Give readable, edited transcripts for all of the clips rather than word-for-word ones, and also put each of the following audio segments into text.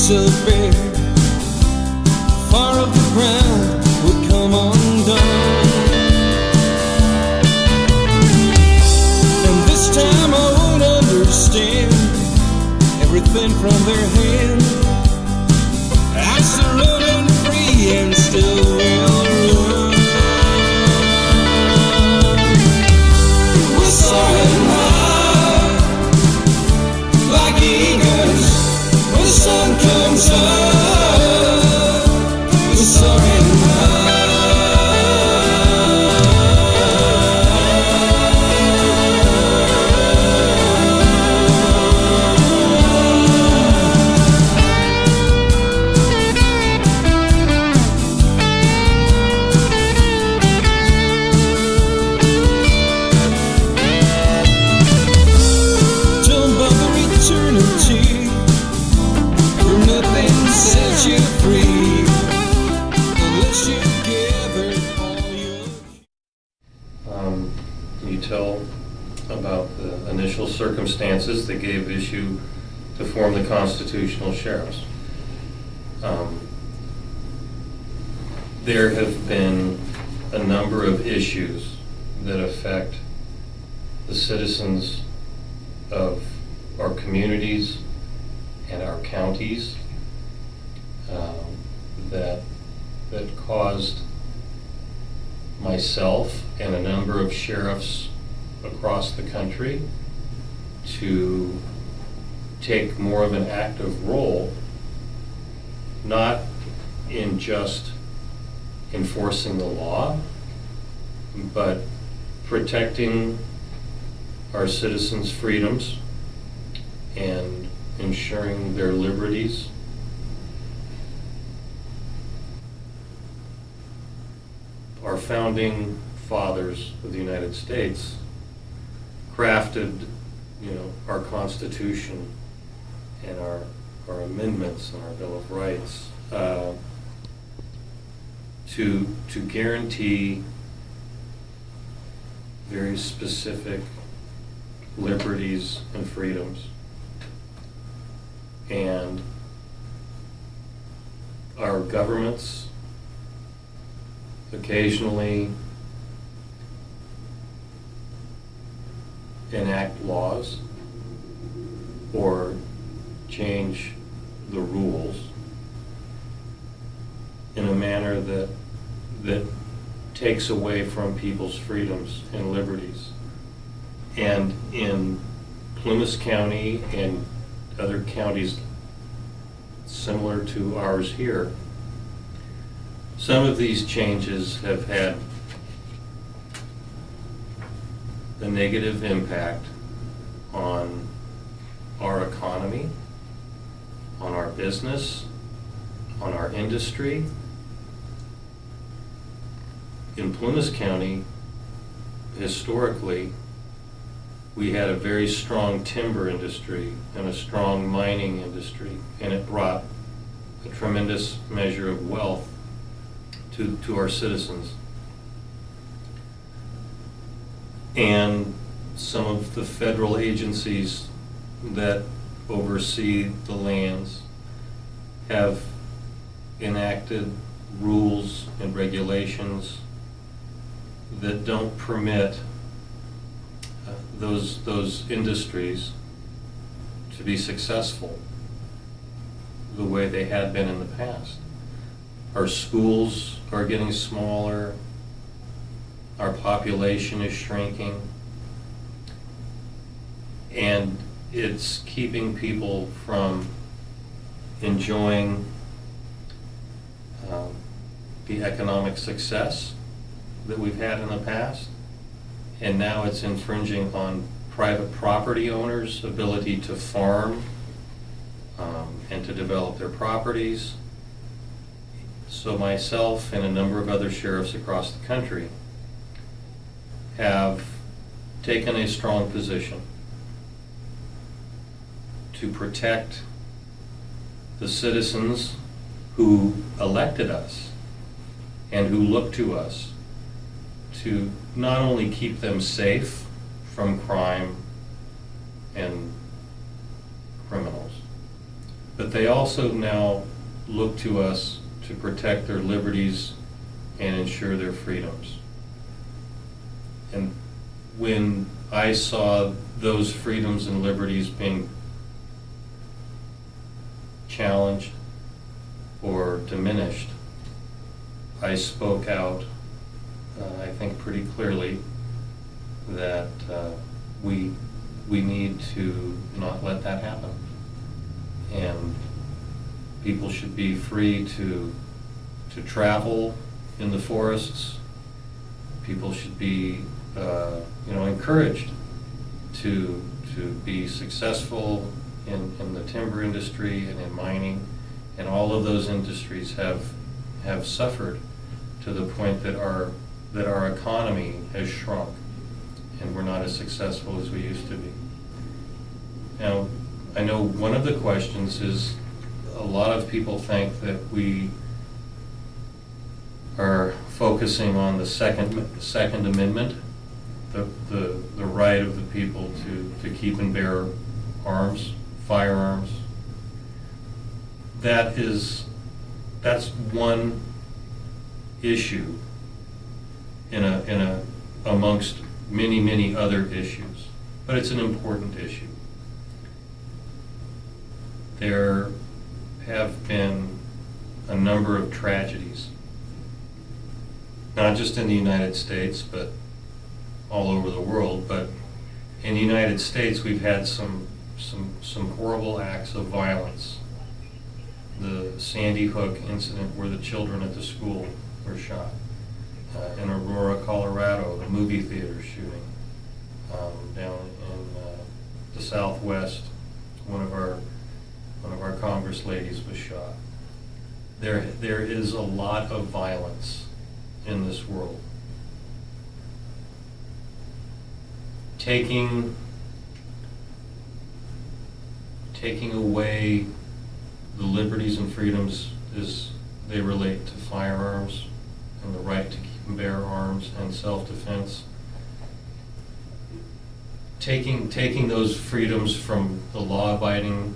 disappear. Far off the ground would come undone. And this time I won't understand everything from their hand. Absolute and free and still will run. We're soaring high like eagles when the sun comes up. We're soaring high. You tell about the initial circumstances that gave issue to form the Constitutional-Sheriffs. There have been a number of issues that affect the citizens of our communities and our counties that caused myself and a number of sheriffs across the country to take more of an active role, not in just enforcing the law, but protecting our citizens' freedoms and ensuring their liberties. Our founding fathers of the United States crafted, our Constitution and our amendments and our Bill of Rights to guarantee very specific liberties and freedoms. And our governments occasionally enact laws or change the rules in a manner that takes away from people's freedoms and liberties. And in Plumas County and other counties similar to ours here, some of these changes have had a negative impact on our economy, on our business, on our industry. In Plumas County, historically, we had a very strong timber industry and a strong mining industry, and it brought a tremendous measure of wealth to our citizens. And some of the federal agencies that oversee the lands have enacted rules and regulations that don't permit those industries to be successful the way they had been in the past. Our schools are getting smaller, our population is shrinking, and it's keeping people from enjoying the economic success that we've had in the past. And now it's infringing on private property owners' ability to farm and to develop their properties. So myself and a number of other sheriffs across the country have taken a strong position to protect the citizens who elected us and who look to us to not only keep them safe from crime and criminals, But they also now look to us to protect their liberties and ensure their freedoms. And when I saw those freedoms and liberties being challenged or diminished, I spoke out, I think pretty clearly, that we need to not let that happen. And people should be free to travel in the forests. People should be encouraged to be successful in the timber industry and in mining, and all of those industries have suffered to the point that our economy has shrunk, and we're not as successful as we used to be. Now, I know one of the questions is, a lot of people think that we are focusing on the Second Amendment, the right of the people to keep and bear arms, firearms. That's one issue amongst many other issues, but it's an important issue. There have been a number of tragedies, not just in the United States, but all over the world. But in the United States, we've had some horrible acts of violence. The Sandy Hook incident, where the children at the school were shot. In Aurora, Colorado, the movie theater shooting. Down in the Southwest, one of our Congress ladies was shot. There is a lot of violence in this world. Taking away the liberties and freedoms as they relate to firearms and the right to keep and bear arms and self-defense. Taking those freedoms from the law-abiding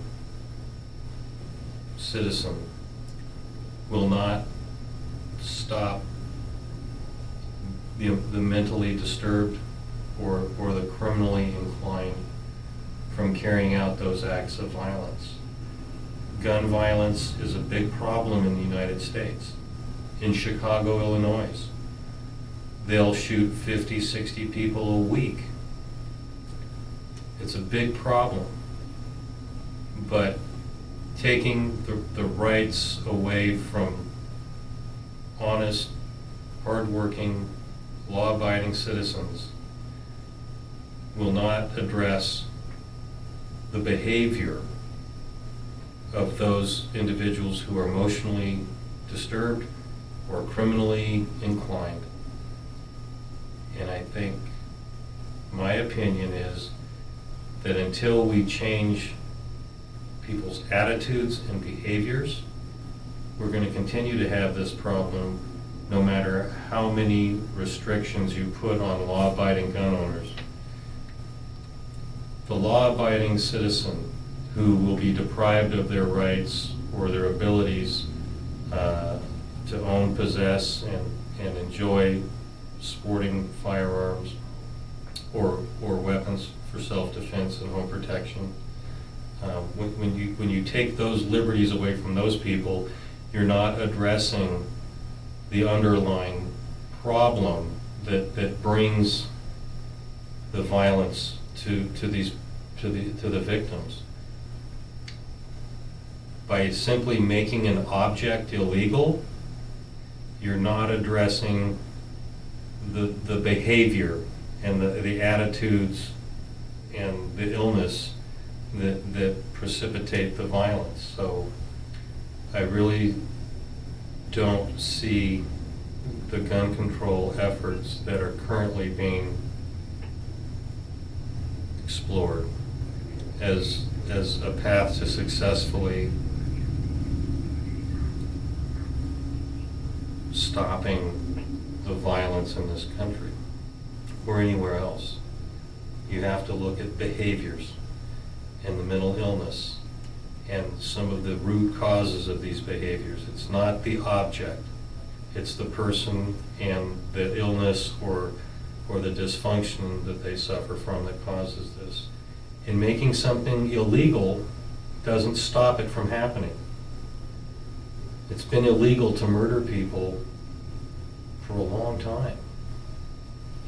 citizen will not stop the mentally disturbed or the criminally inclined from carrying out those acts of violence. Gun violence is a big problem in the United States. In Chicago, Illinois, they'll shoot 50, 60 people a week. It's a big problem. But taking the rights away from honest, hardworking, law-abiding citizens will not address the behavior of those individuals who are emotionally disturbed or criminally inclined. And I think my opinion is that until we change people's attitudes and behaviors, we're going to continue to have this problem no matter how many restrictions you put on law-abiding gun owners. The law-abiding citizen who will be deprived of their rights or their abilities to own, possess, and enjoy sporting firearms or weapons for self-defense and home protection. When you take those liberties away from those people, you're not addressing the underlying problem that brings the violence to the victims. By simply making an object illegal, you're not addressing the behavior and the attitudes and the illness that precipitate the violence. So I really don't see the gun control efforts that are currently being explored as a path to successfully stopping the violence in this country or anywhere else. You have to look at behaviors and the mental illness and some of the root causes of these behaviors. It's not the object, it's the person and the illness or the dysfunction that they suffer from that causes this. And making something illegal doesn't stop it from happening. It's been illegal to murder people for a long time,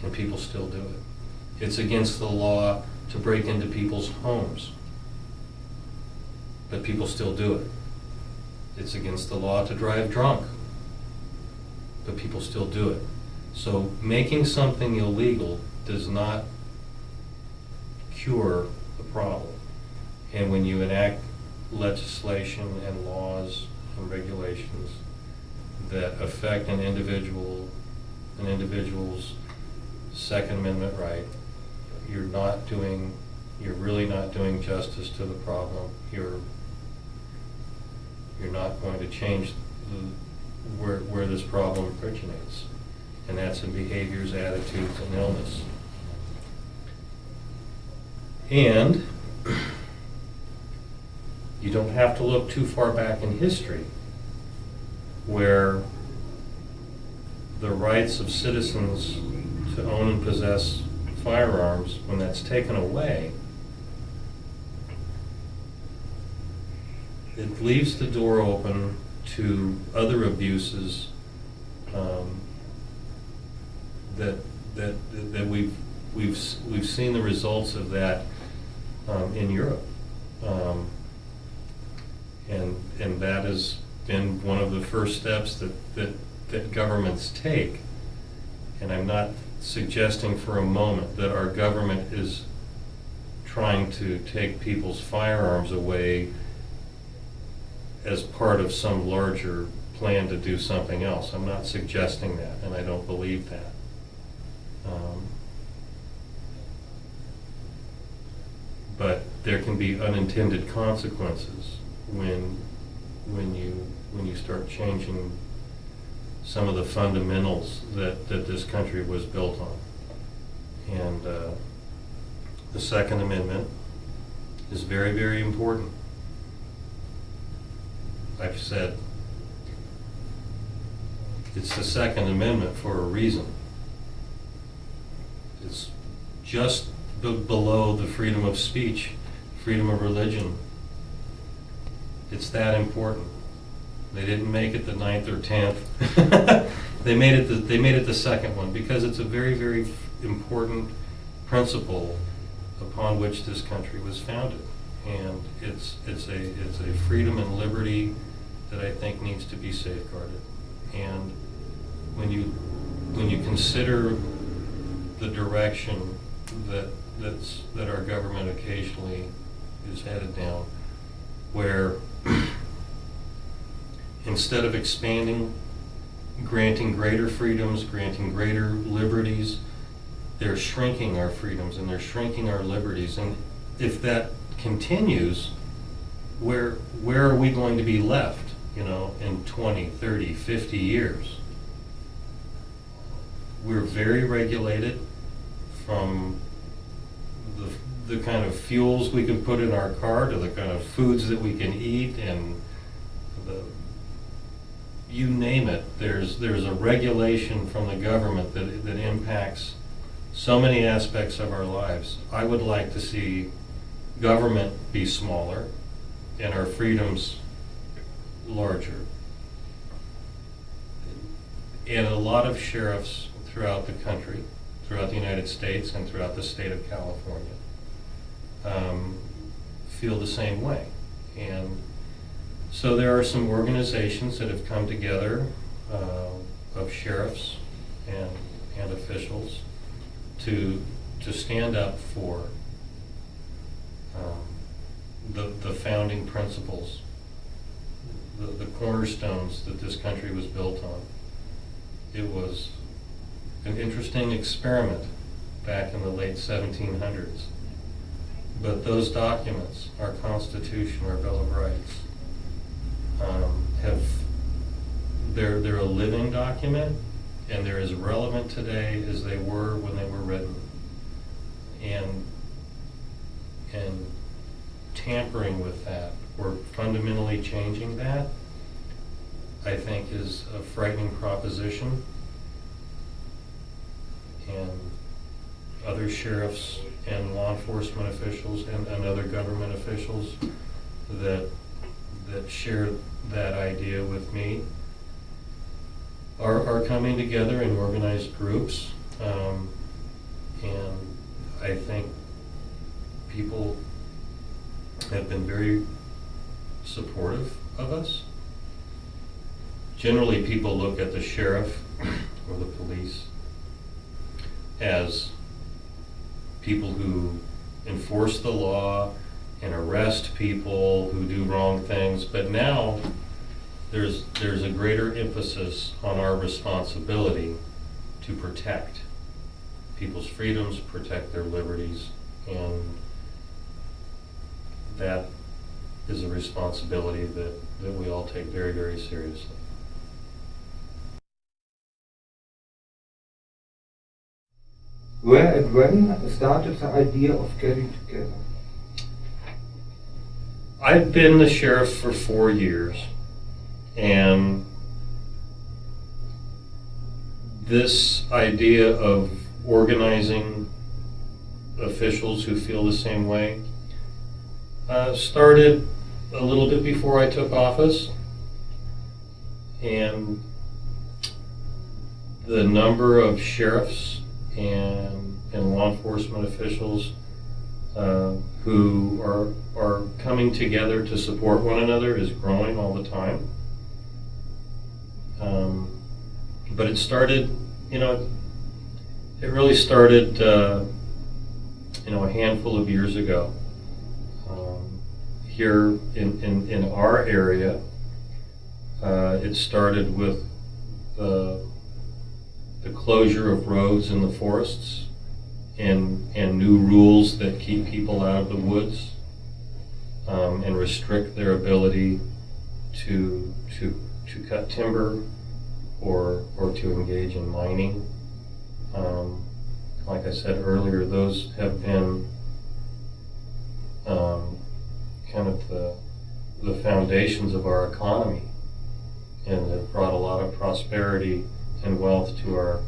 and people still do it. It's against the law to break into people's homes, but people still do it. It's against the law to drive drunk, but people still do it. So making something illegal does not cure the problem. And when you enact legislation and laws and regulations that affect an individual's Second Amendment right, you're really not doing justice to the problem. You're not going to change where this problem originates, and that's in behaviors, attitudes, and illness. And you don't have to look too far back in history where the rights of citizens to own and possess firearms, when that's taken away, it leaves the door open to other abuses that we've seen the results of that in Europe, and that has been one of the first steps that governments take. And I'm not suggesting for a moment that our government is trying to take people's firearms away as part of some larger plan to do something else. I'm not suggesting that, and I don't believe that. But there can be unintended consequences when you start changing some of the fundamentals that this country was built on. And the Second Amendment is very, very important. I've said it's the Second Amendment for a reason. It's just below the freedom of speech, freedom of religion. It's that important. They didn't make it the 9th or 10th. They made it the second one because it's a very, very important principle upon which this country was founded, and it's a freedom and liberty that I think needs to be safeguarded. And when you consider the direction that our government occasionally is headed down, where instead of expanding, granting greater freedoms, granting greater liberties, they're shrinking our freedoms and they're shrinking our liberties. And if that continues, where are we going to be left, in 20, 30, 50 years? We're very regulated, from the kind of fuels we can put in our car to the kind of foods that we can eat, and you name it. There's a regulation from the government that impacts so many aspects of our lives. I would like to see government be smaller and our freedoms larger. And a lot of sheriffs throughout the country, throughout the United States and throughout the state of California, feel the same way. And so there are some organizations that have come together of sheriffs and officials to stand up for the founding principles, the cornerstones that this country was built on. It was an interesting experiment back in the late 1700s. But those documents, our Constitution, our Bill of Rights, they're a living document, and they're as relevant today as they were when they were written. And tampering with that or fundamentally changing that, I think, is a frightening proposition. And other sheriffs and law enforcement officials and other government officials that share that idea with me are coming together in organized groups. And I think people have been very supportive of us. Generally, people look at the sheriff or the police as people who enforce the law and arrest people who do wrong things, but now there's a greater emphasis on our responsibility to protect people's freedoms, protect their liberties, and that is a responsibility that we all take very, very seriously. Where and when started the idea of getting together? I've been the sheriff for 4 years, and this idea of organizing officials who feel the same way started a little bit before I took office, and the number of sheriffs and law enforcement officials who are coming together to support one another is growing all the time. But it started, it really started, a handful of years ago. Here in our area, it started with the closure of roads in the forests and new rules that keep people out of the woods and restrict their ability to cut timber or to engage in mining. Like I said earlier, those have been kind of the foundations of our economy, and have brought a lot of prosperity and wealth to our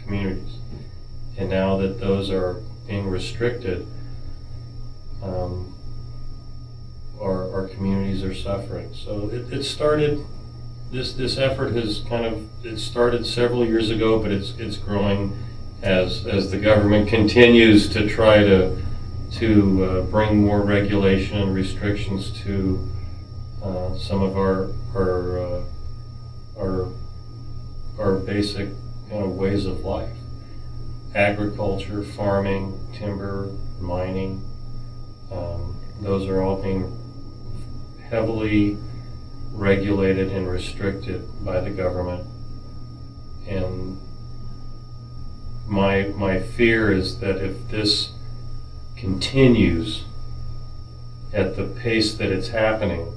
communities. And now that those are being restricted, our communities are suffering. So it started. This effort has it started several years ago, but it's growing as the government continues to try to bring more regulation and restrictions to some of our basic ways of life. Agriculture, farming, timber, mining, those are all being heavily regulated and restricted by the government. And my fear is that if this continues at the pace that it's happening,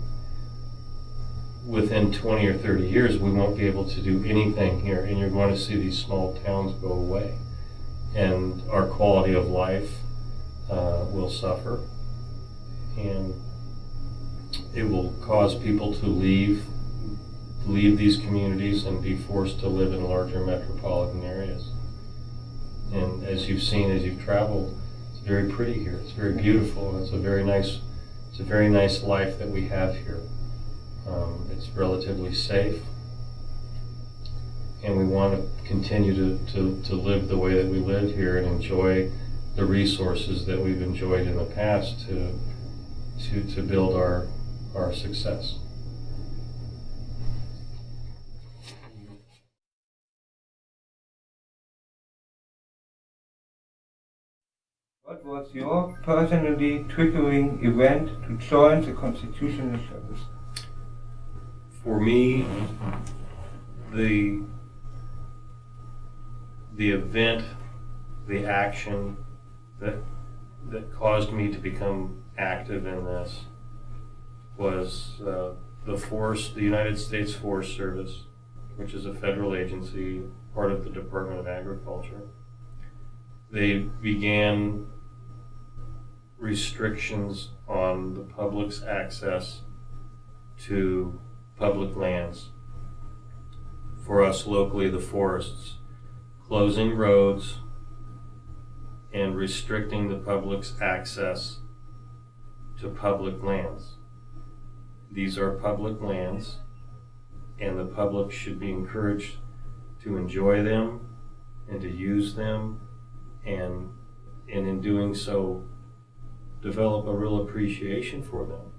within 20 or 30 years, we won't be able to do anything here, and you're going to see these small towns go away, and our quality of life will suffer, and it will cause people to leave these communities and be forced to live in larger metropolitan areas. And as you've seen, as you've traveled, it's very pretty here. It's very beautiful. It's a very nice life that we have here. It's relatively safe, and we want to continue to live the way that we live here and enjoy the resources that we've enjoyed in the past to build our success. What was your personally triggering event to join the Constitutional-Sheriffs? For me, the event, the action that caused me to become active in this was the United States Forest Service, which is a federal agency, part of the Department of Agriculture. They began restrictions on the public's access to public lands. For us locally, the forests, closing roads and restricting the public's access to public lands. These are public lands, and the public should be encouraged to enjoy them and to use them, and in doing so, develop a real appreciation for them.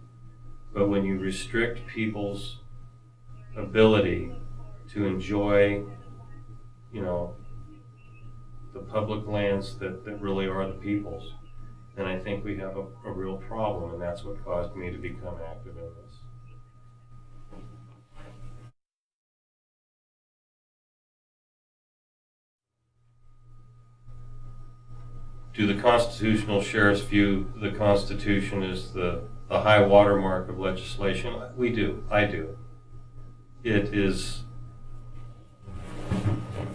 But when you restrict people's ability to enjoy, the public lands that really are the people's, then I think we have a real problem, and that's what caused me to become active in this. Do the constitutional sheriffs view the Constitution as the high watermark of legislation? We do. I do. It is,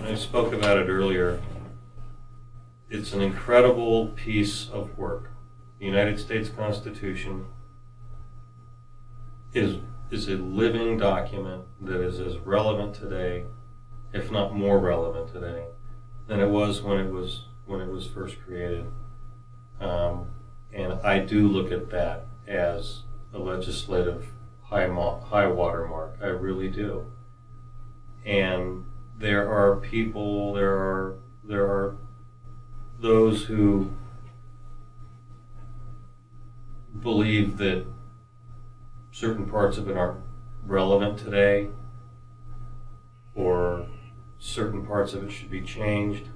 I spoke about it earlier, it's an incredible piece of work. The United States Constitution is a living document that is as relevant today, if not more relevant today, than it was when it was first created. And I do look at that as a legislative high watermark. I really do. And there are people, there are those who believe that certain parts of it aren't relevant today, or certain parts of it should be changed.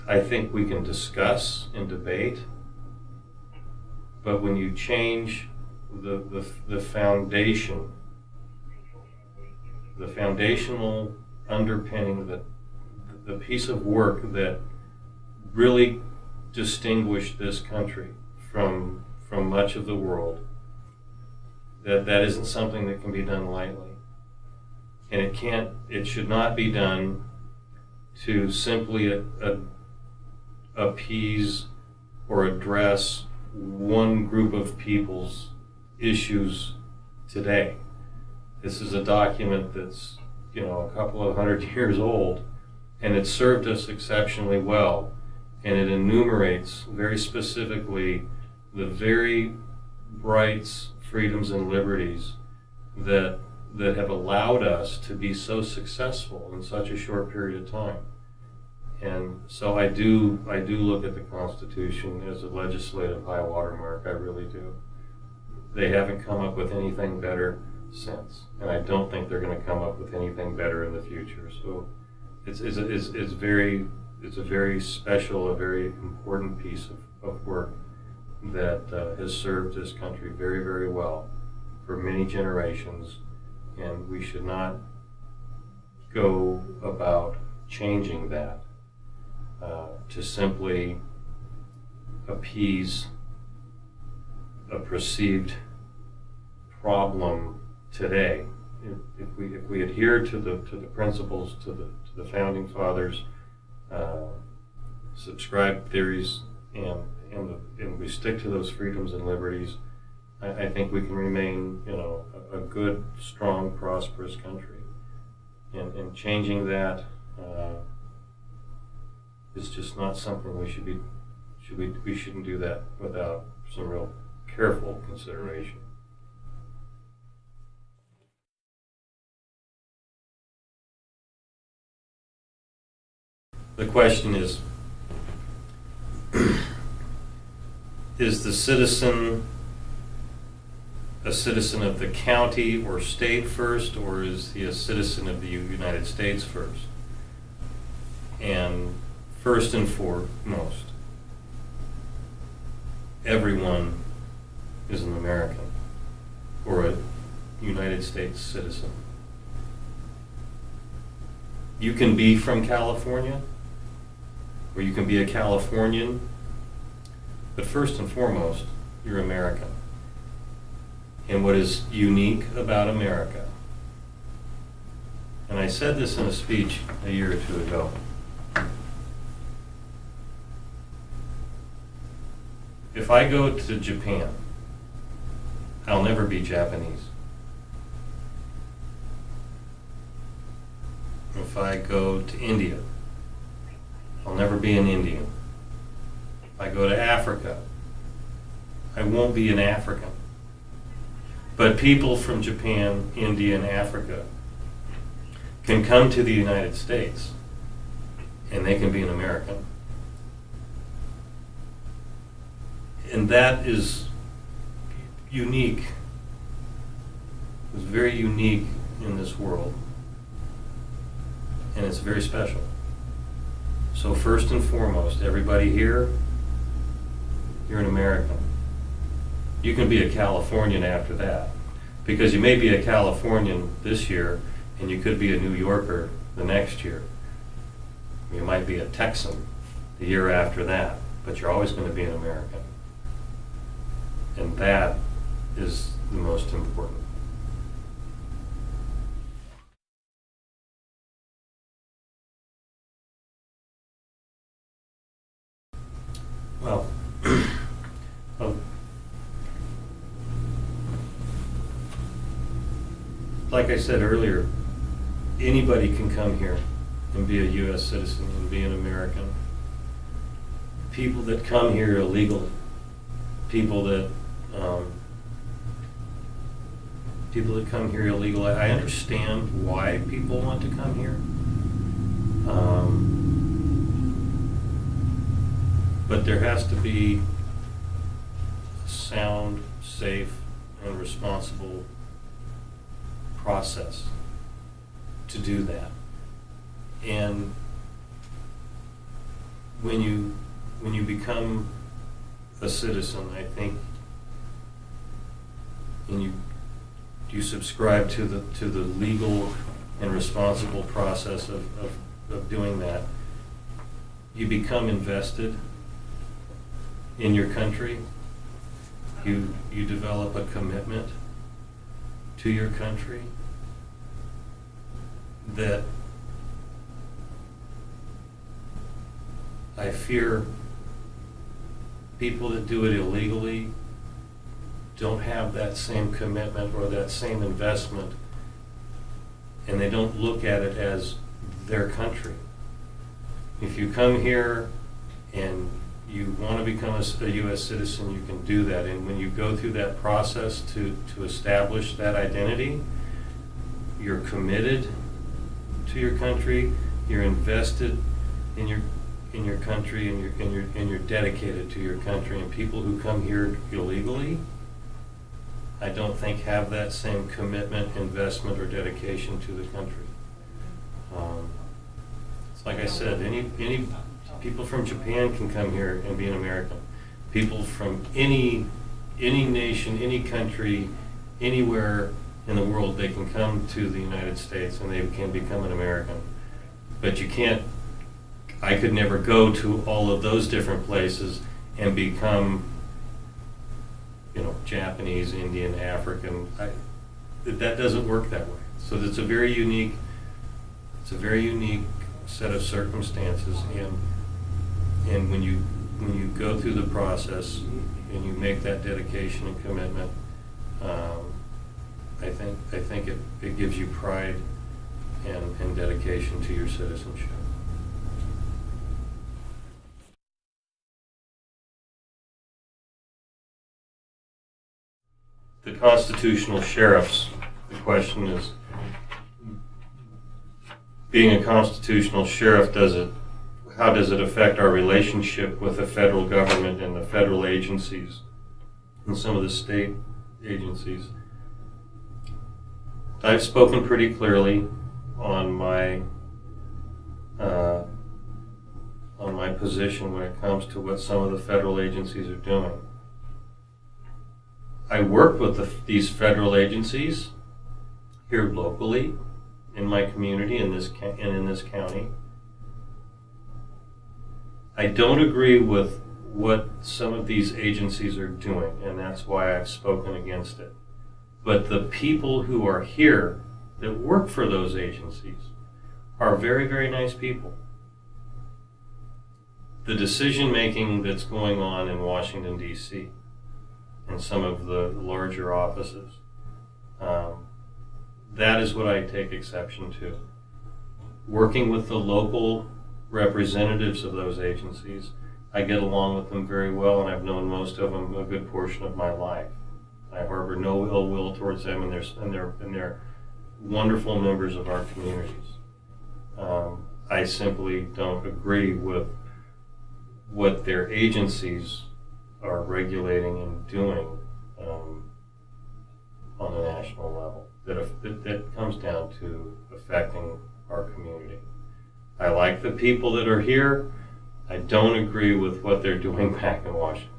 I think we can discuss and debate, but when you change the foundation, the foundational underpinning, the piece of work that really distinguished this country from much of the world, that isn't something that can be done lightly. And it should not be done to simply appease or address one group of people's issues today. This is a document that's, a couple of 100 years old, and it served us exceptionally well. And it enumerates very specifically the very rights, freedoms, and liberties that have allowed us to be so successful in such a short period of time. And so I do look at the Constitution as a legislative high watermark. I really do. They haven't come up with anything better since, and I don't think they're going to come up with anything better in the future. So it's a very special, a very important piece of work that has served this country very, very well for many generations, and we should not go about changing that to simply appease a perceived problem today. If we adhere to the principles, to the founding fathers, subscribed theories, and we stick to those freedoms and liberties, I think we can remain, a good, strong, prosperous country. And changing that is just not something we shouldn't do that without some real careful consideration. The question is the citizen a citizen of the county or state first, or is he a citizen of the United States first? And first and foremost, everyone is an American or a United States citizen. You can be from California, or you can be a Californian, but first and foremost, you're American. And what is unique about America And I said this in a speech a year or two ago. If I go to Japan, I'll never be Japanese. If I go to India, I'll never be an Indian. If I go to Africa, I won't be an African. But people from Japan, India, and Africa can come to the United States and they can be an American. And that is unique. It's very unique in this world. And it's very special. So first and foremost, everybody here, you're an American. You can be a Californian after that. Because you may be a Californian this year, and you could be a New Yorker the next year. You might be a Texan the year after that, but you're always going to be an American. And that is the most important. Well, like I said earlier, anybody can come here and be a U.S. citizen and be an American. People that come here illegally, people that come here illegally, I understand why people want to come here. But there has to be a sound, safe, and responsible process to do that. And when you become a citizen, I think, and you subscribe to the legal and responsible process of doing that, you become invested in your country. You develop a commitment to your country that I fear people that do it illegally don't have that same commitment or that same investment, and they don't look at it as their country. If you come here and you want to become a U.S. citizen, you can do that. And when you go through that process to establish that identity, you're committed to your country, you're invested in your country, and you're dedicated to your country. And people who come here illegally, I don't think have that same commitment, investment, or dedication to the country. It's like I said, any people from Japan can come here and be an American. People from any nation, any country, anywhere in the world, they can come to the United States and they can become an American. But you can't, I could never go to all of those different places and become, Japanese, Indian, African. That doesn't work that way. So it's a very unique set of circumstances, and when you go through the process and you make that dedication and commitment, I think it gives you pride and dedication to your citizenship. The Constitutional-Sheriffs, the question is, being a constitutional sheriff, how does it affect our relationship with the federal government and the federal agencies and some of the state agencies? I've spoken pretty clearly on my position when it comes to what some of the federal agencies are doing. I work with these federal agencies here locally in my community in this county. I don't agree with what some of these agencies are doing, and that's why I've spoken against it. But the people who are here that work for those agencies are very, very nice people. The decision-making that's going on in Washington, D.C., in some of the larger offices, that is what I take exception to. Working with the local representatives of those agencies, I get along with them very well, and I've known most of them a good portion of my life. I harbor no ill will towards them, and they're wonderful members of our communities. I simply don't agree with what their agencies are regulating and doing on a national level that comes down to affecting our community. I like the people that are here. I don't agree with what they're doing back in Washington.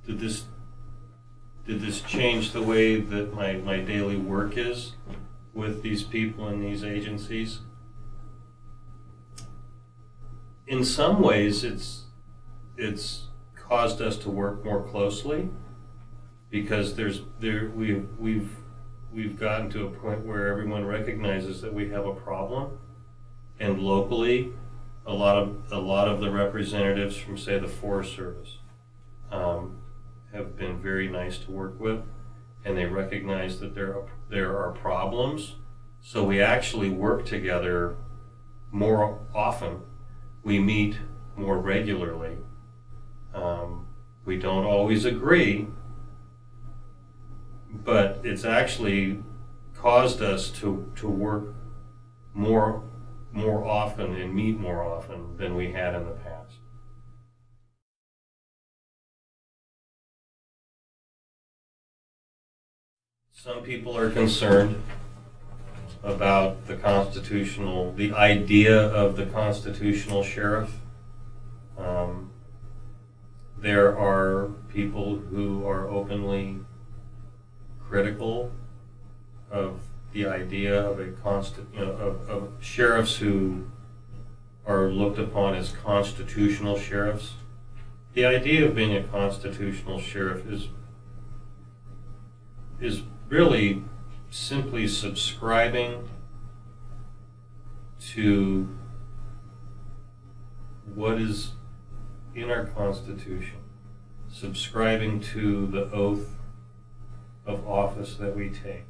Did this change the way that my daily work is with these people in these agencies? In some ways, it's caused us to work more closely, because we've gotten to a point where everyone recognizes that we have a problem, and locally, a lot of the representatives from, say, the Forest Service have been very nice to work with, and they recognize that there are problems. So we actually work together more often. We meet more regularly. We don't always agree, but it's actually caused us to work more often and meet more often than we had in the past. Some people are concerned about the idea of the constitutional sheriff. There are people who are openly critical of the idea of of sheriffs who are looked upon as constitutional sheriffs. The idea of being a constitutional sheriff is really simply subscribing to what is in our Constitution, subscribing to the oath of office that we take.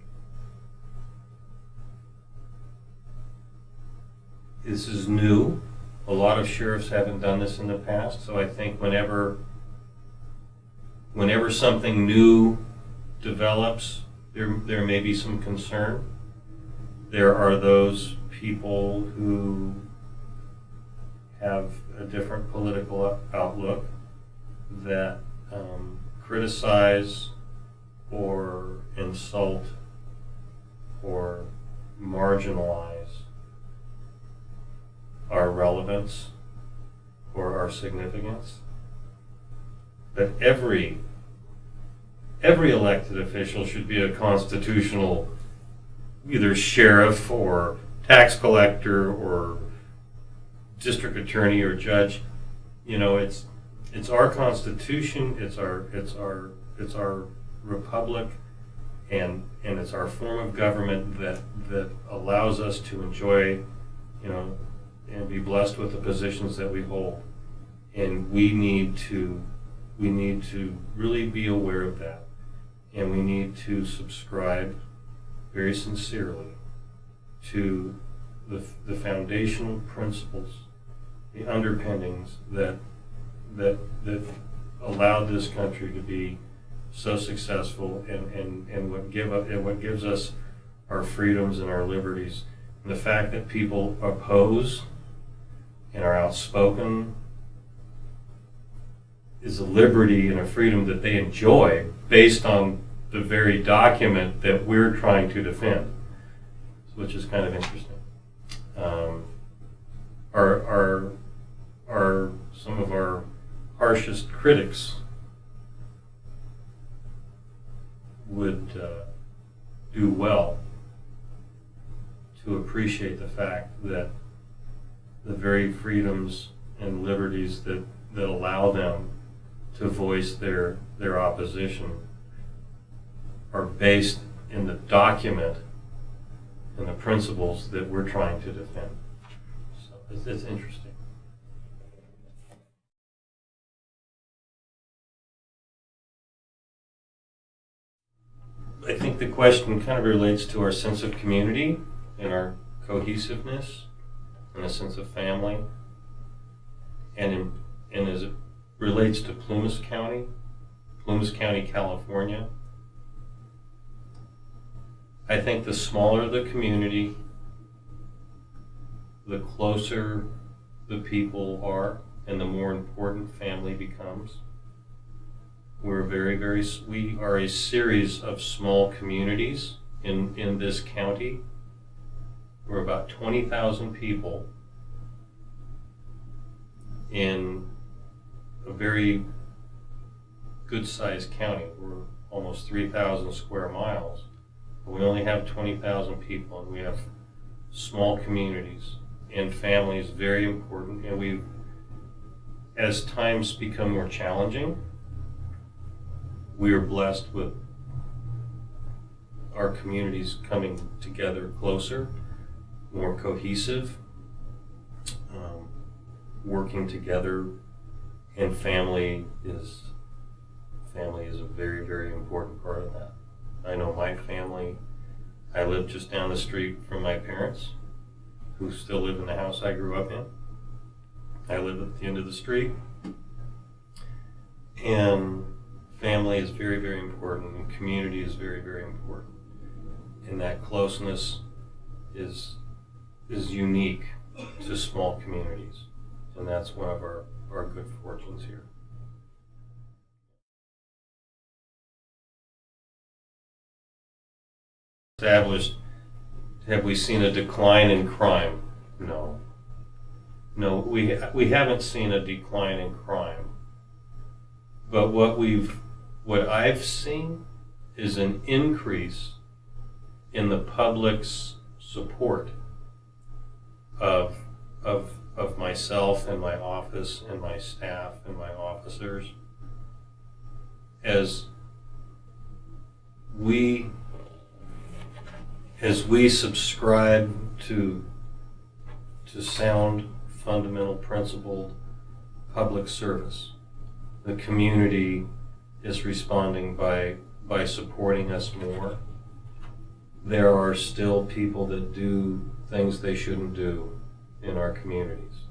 This is new. A lot of sheriffs haven't done this in the past, so I think whenever something new develops, there may be some concern. There are those people who have a different political outlook that criticize or insult or marginalize our relevance or our significance. But every elected official should be a constitutional either sheriff or tax collector or district attorney or judge. You know, it's our Constitution, it's our republic, and it's our form of government that allows us to enjoy, and be blessed with the positions that we hold. And we need to really be aware of that. And we need to subscribe very sincerely to the foundational principles, the underpinnings that allowed this country to be so successful, and what gives us our freedoms and our liberties. And the fact that people oppose and are outspoken is a liberty and a freedom that they enjoy based on the very document that we're trying to defend, which is kind of interesting. Are some of our harshest critics would do well to appreciate the fact that the very freedoms and liberties that allow them to voice their opposition are based in the document and the principles that we're trying to defend. So it's interesting. I think the question kind of relates to our sense of community and our cohesiveness and a sense of family. And as it relates to Plumas County, California, I think the smaller the community, the closer the people are, and the more important family becomes. We are a series of small communities in this county. We're about 20,000 people in a very good-sized county. We're almost 3,000 square miles. But we only have 20,000 people, and we have small communities, and family is very important. And as times become more challenging, we are blessed with our communities coming together closer, more cohesive, working together, and family is a very, very important part of that. I know my family, I live just down the street from my parents, who still live in the house I grew up in. I live at the end of the street. And family is very, very important, and community is very, very important. And that closeness is unique to small communities. And that's one of our good fortunes here. Established, have we seen a decline in crime? No. No, we haven't seen a decline in crime. But what I've seen is an increase in the public's support of myself and my office and my staff and my officers as we subscribe to sound, fundamental, principled public service. The community is responding by supporting us more. There are still people that do things they shouldn't do in our communities.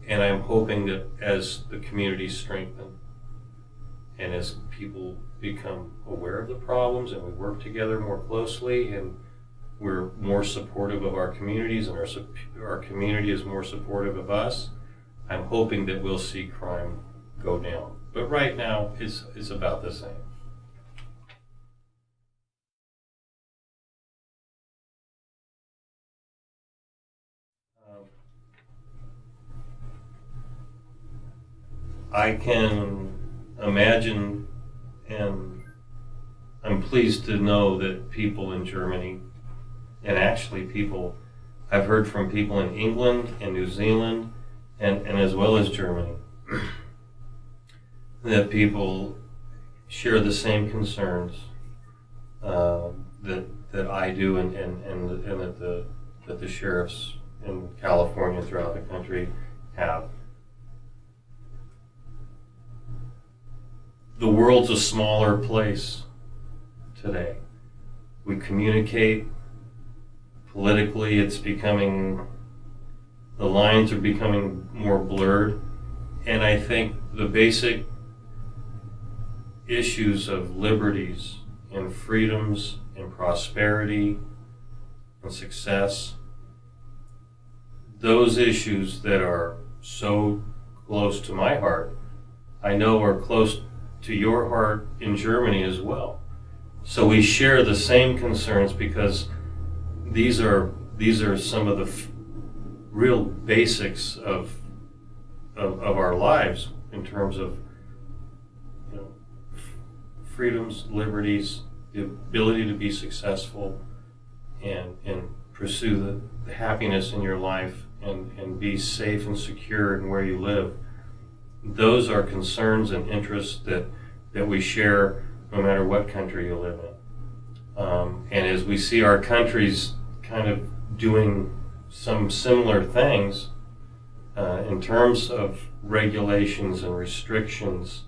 And I'm hoping that as the communities strengthen and as people become aware of the problems and we work together more closely and we're more supportive of our communities and our community is more supportive of us, I'm hoping that we'll see crime go down. But right now, it's about the same. I can imagine, and I'm pleased to know that people in Germany, and actually I've heard from people in England and New Zealand, and as well as Germany, that people share the same concerns that I do, and that the sheriffs in California throughout the country have. The world's a smaller place today. We communicate politically, the lines are becoming more blurred, and I think the basic issues of liberties and freedoms and prosperity and success, those issues that are so close to my heart, I know are close to your heart in Germany as well. So we share the same concerns because these are some of the real basics of our lives in terms of freedoms, liberties, the ability to be successful and pursue the happiness in your life and be safe and secure in where you live. Those are concerns and interests that we share no matter what country you live in. And as we see our countries kind of doing some similar things in terms of regulations and restrictions,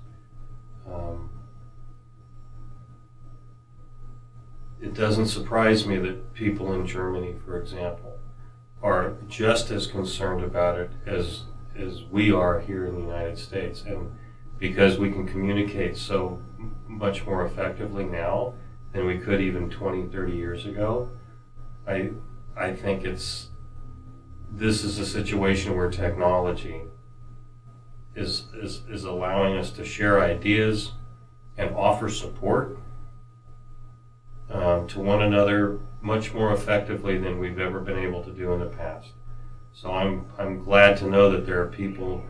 it doesn't surprise me that people in Germany, for example, are just as concerned about it as we are here in the United States. And because we can communicate so much more effectively now than we could even 20, 30 years ago, I think this is a situation where technology is allowing us to share ideas and offer support to one another much more effectively than we've ever been able to do in the past. So I'm glad to know that there are people,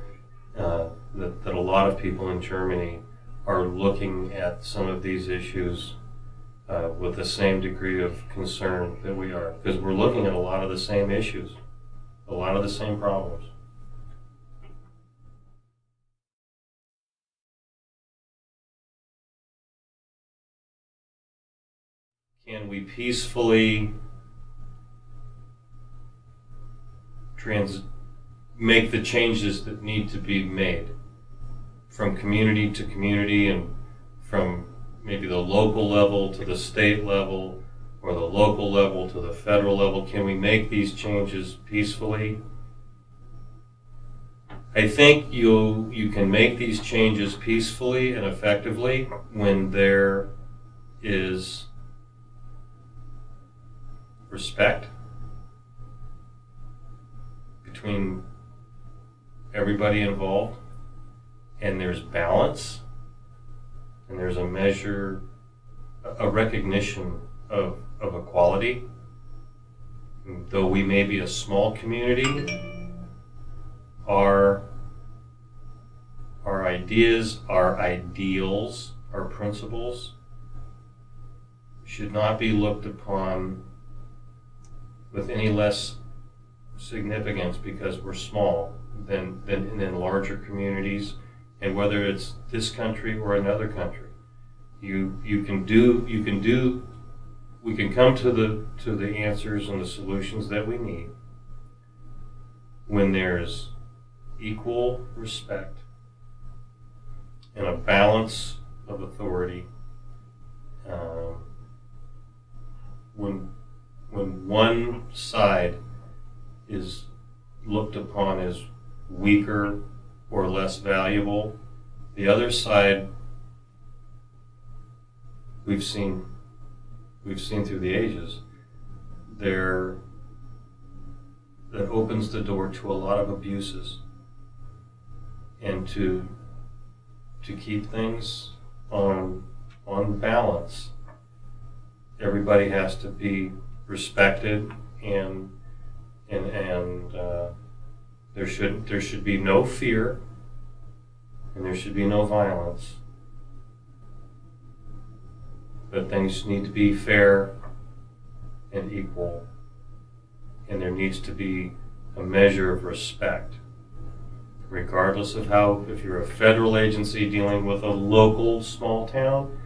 that a lot of people in Germany are looking at some of these issues with the same degree of concern that we are, because we're looking at a lot of the same issues, a lot of the same problems. Can we peacefully make the changes that need to be made from community to community, and from maybe the local level to the state level, or the local level to the federal level? Can we make these changes peacefully? I think you can make these changes peacefully and effectively when there is respect between everybody involved, and there's balance, and there's a measure, a recognition of equality. Though we may be a small community, our ideas, our ideals, our principles should not be looked upon with any less significance because we're small than in larger communities. And whether it's this country or another country, we can come to the answers and the solutions that we need when there's equal respect and a balance of authority. When one side is looked upon as weaker or less valuable, the other side, we've seen through the ages, that opens the door to a lot of abuses. And to keep things on balance, everybody has to be respected, and there should be no fear, and there should be no violence. But things need to be fair and equal, and there needs to be a measure of respect, regardless of if you're a federal agency dealing with a local small town,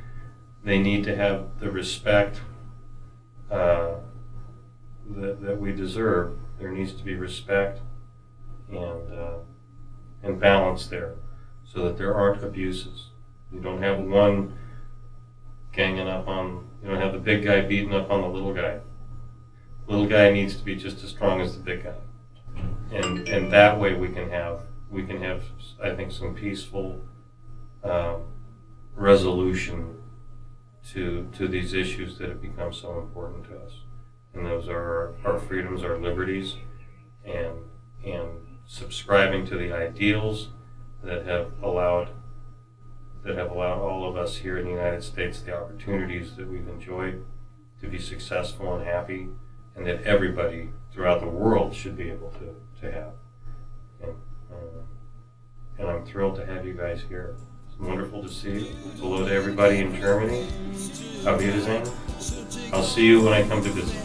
they need to have the respect that we deserve. There needs to be respect and balance there, so that there aren't abuses. You don't have one ganging up on, you don't have the big guy beating up on the little guy. Little guy needs to be just as strong as the big guy, and that way we can have I think some peaceful resolution to these issues that have become so important to us. And those are our freedoms, our liberties, and subscribing to the ideals that have allowed all of us here in the United States the opportunities that we've enjoyed to be successful and happy, and that everybody throughout the world should be able to have. And I'm thrilled to have you guys here. It's wonderful to see you. Hello to everybody in Germany. Auf Wiedersehen. I'll see you when I come to visit.